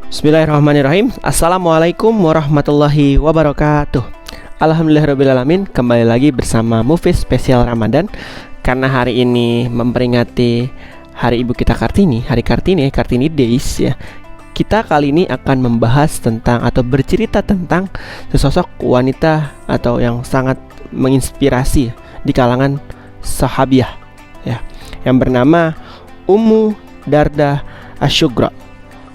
Bismillahirrahmanirrahim. Assalamualaikum warahmatullahi wabarakatuh. Alhamdulillahirrabbilalamin. Kembali lagi bersama Mufiz spesial Ramadan. Karena hari ini memperingati hari ibu kita Kartini, hari Kartini, Kartini Days ya. Kita kali ini akan membahas tentang atau bercerita tentang sesosok wanita atau yang sangat menginspirasi di kalangan sahabiah ya, yang bernama Ummu Darda Asy-Syughra,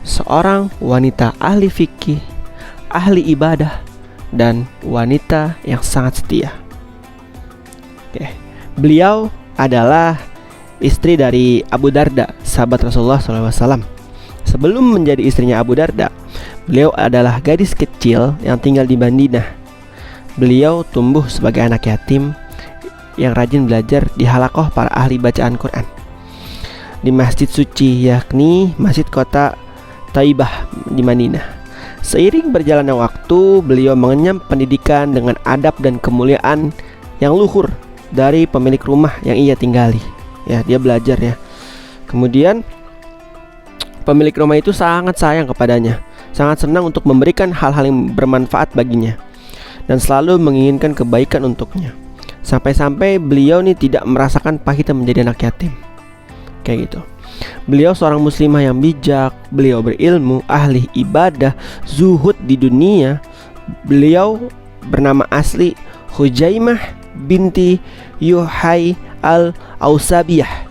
seorang wanita ahli fikih, ahli ibadah, dan wanita yang sangat setia. Beliau adalah istri dari Abu Darda, sahabat Rasulullah SAW. Sebelum menjadi istrinya Abu Darda, beliau adalah gadis kecil yang tinggal di Madinah. Beliau tumbuh sebagai anak yatim yang rajin belajar di halaqah para ahli bacaan Quran di masjid suci, yakni Masjid Kota Thaibah di Madinah. Seiring berjalannya waktu, beliau mengenyam pendidikan dengan adab dan kemuliaan yang luhur dari pemilik rumah yang ia tinggali. Ya, dia belajar ya. Kemudian pemilik rumah itu sangat sayang kepadanya, sangat senang untuk memberikan hal-hal yang bermanfaat baginya, dan selalu menginginkan kebaikan untuknya. Sampai-sampai beliau nih tidak merasakan pahitnya menjadi anak yatim. Kayak gitu. Beliau seorang muslimah yang bijak, beliau berilmu, ahli ibadah, zuhud di dunia. Beliau bernama asli Hujaimah binti Yuhai al-Ausabiyah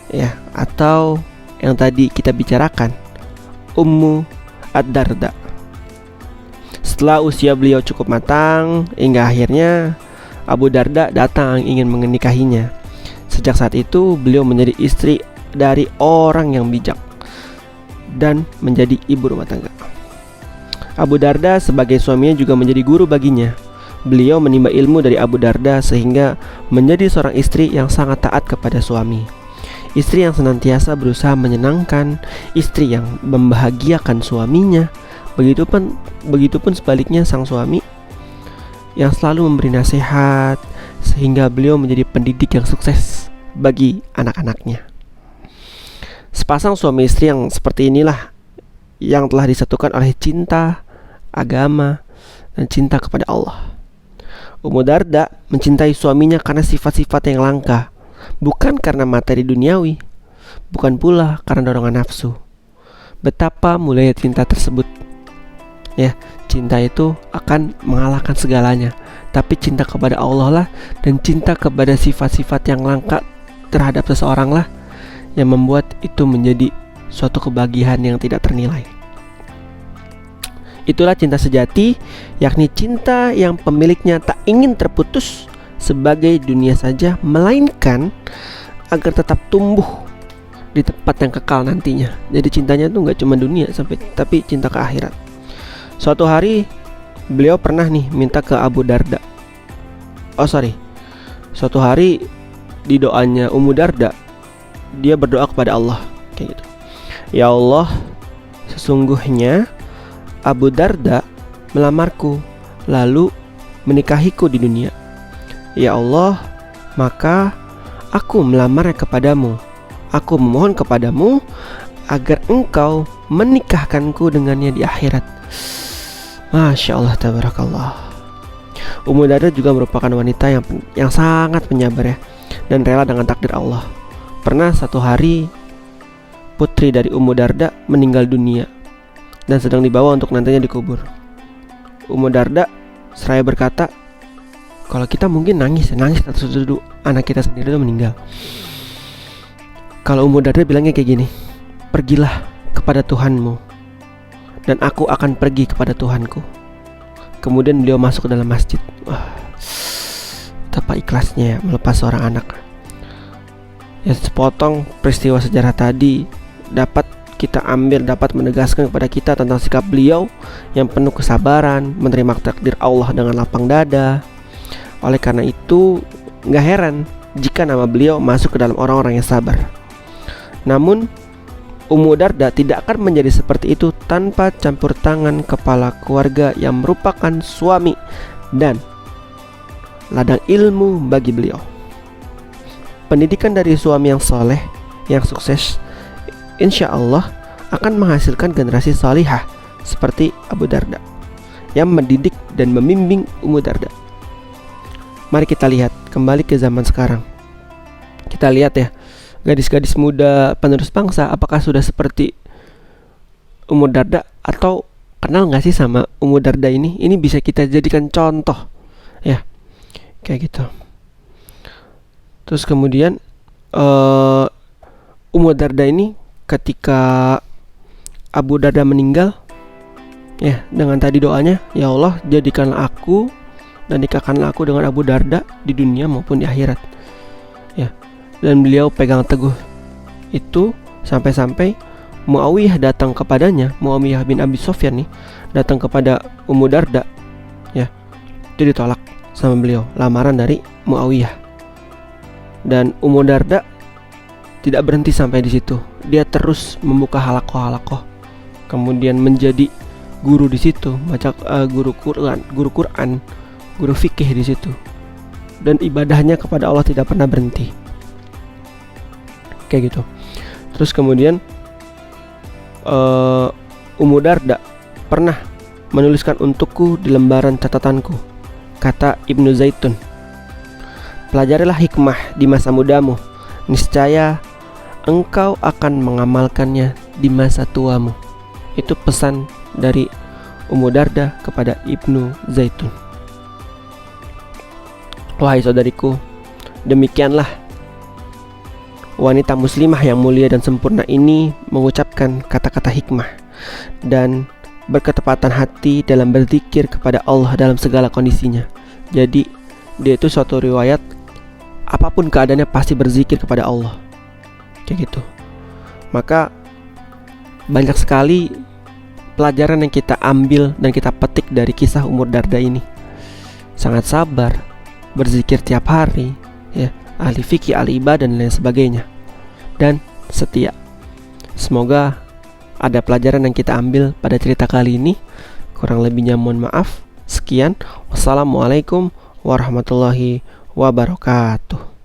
ya, atau yang tadi kita bicarakan, Ummu Ad-Darda. Setelah usia beliau cukup matang, hingga akhirnya Abu Darda datang ingin menikahinya. Sejak saat itu beliau menjadi istri dari orang yang bijak dan menjadi ibu rumah tangga. Abu Darda sebagai suaminya juga menjadi guru baginya. Beliau menimba ilmu dari Abu Darda sehingga menjadi seorang istri yang sangat taat kepada suami. Istri yang senantiasa berusaha menyenangkan, istri yang membahagiakan suaminya. Begitupun sebaliknya sang suami yang selalu memberi nasihat, sehingga beliau menjadi pendidik yang sukses bagi anak-anaknya. Sepasang suami istri yang seperti inilah yang telah disatukan oleh cinta, agama, dan cinta kepada Allah. Ummu Darda mencintai suaminya karena sifat-sifat yang langka, bukan karena materi duniawi, bukan pula karena dorongan nafsu. Betapa mulianya cinta tersebut. Ya, cinta itu akan mengalahkan segalanya. Tapi cinta kepada Allah lah, dan cinta kepada sifat-sifat yang langka terhadap seseorang lah, yang membuat itu menjadi suatu kebahagiaan yang tidak ternilai. Itulah cinta sejati, yakni cinta yang pemiliknya tak ingin terputus sebagai dunia saja, melainkan agar tetap tumbuh di tempat yang kekal nantinya. Jadi cintanya tuh gak cuma dunia tapi cinta ke akhirat. Suatu hari beliau pernah nih minta ke Abu Darda. Suatu hari di doanya Ummu Darda, dia berdoa kepada Allah kayak gitu. Ya Allah, sesungguhnya Abu Darda melamarku lalu menikahiku di dunia. Ya Allah, maka aku melamarnya kepadamu. Aku memohon kepadamu agar engkau menikahkanku dengannya di akhirat. Masya Allah, tabarakallah. Ummu Darda juga merupakan wanita yang sangat penyabar ya, dan rela dengan takdir Allah. Pernah satu hari putri dari Ummu Darda meninggal dunia dan sedang dibawa untuk nantinya dikubur. Ummu Darda seraya berkata, kalau kita mungkin nangis atas duduk anak kita sendiri itu meninggal. Kalau Ummu Darda bilangnya kayak gini, pergilah kepada Tuhanmu dan aku akan pergi kepada Tuhanku. Kemudian beliau masuk ke dalam masjid. Wah, betapa ikhlasnya ya melepas seorang anak. Ya, sepotong peristiwa sejarah tadi dapat kita ambil, dapat menegaskan kepada kita tentang sikap beliau yang penuh kesabaran, menerima takdir Allah dengan lapang dada. Oleh karena itu, gak heran jika nama beliau masuk ke dalam orang-orang yang sabar. Namun Ummu Darda tidak akan menjadi seperti itu tanpa campur tangan kepala keluarga yang merupakan suami dan ladang ilmu bagi beliau. Pendidikan dari suami yang soleh, yang sukses, insya Allah akan menghasilkan generasi salihah seperti Abu Darda yang mendidik dan membimbing Ummu Darda. Mari kita lihat kembali ke zaman sekarang. Kita lihat ya, gadis-gadis muda penerus bangsa apakah sudah seperti Ummu Darda, atau kenal gak sih sama Ummu Darda ini? Ini bisa kita jadikan contoh ya, kayak gitu. Terus kemudian Ummu Darda ini ketika Abu Darda meninggal ya, dengan tadi doanya, ya Allah jadikanlah aku dan nikahkanlah aku dengan Abu Darda di dunia maupun di akhirat ya. Dan beliau pegang teguh itu sampai-sampai Muawiyah datang kepadanya, Muawiyah bin Abi Sufyan nih datang kepada Ummu Darda ya, itu ditolak sama beliau, lamaran dari Muawiyah. Dan Ummu Darda tidak berhenti sampai di situ, dia terus membuka halakoh, kemudian menjadi guru di situ, baca guru Quran, guru fikih di situ, dan ibadahnya kepada Allah tidak pernah berhenti, kayak gitu. Terus kemudian Ummu Darda pernah menuliskan untukku di lembaran catatanku, kata Ibnu Zaitun, pelajarilah hikmah di masa mudamu, niscaya engkau akan mengamalkannya di masa tuamu. Itu pesan dari Ummu Darda kepada Ibnu Zaitun. Wahai saudariku, demikianlah wanita muslimah yang mulia dan sempurna ini mengucapkan kata-kata hikmah dan berketepatan hati dalam berzikir kepada Allah dalam segala kondisinya. Jadi dia itu suatu riwayat, apapun keadaannya pasti berzikir kepada Allah, kayak gitu. Maka banyak sekali pelajaran yang kita ambil dan kita petik dari kisah Ummu Darda ini. Sangat sabar, berzikir tiap hari ya, ahli fikih, ahli ibadah dan lain sebagainya, dan setia. Semoga ada pelajaran yang kita ambil pada cerita kali ini. Kurang lebihnya mohon maaf. Sekian, wassalamualaikum warahmatullahi wabarakatuh.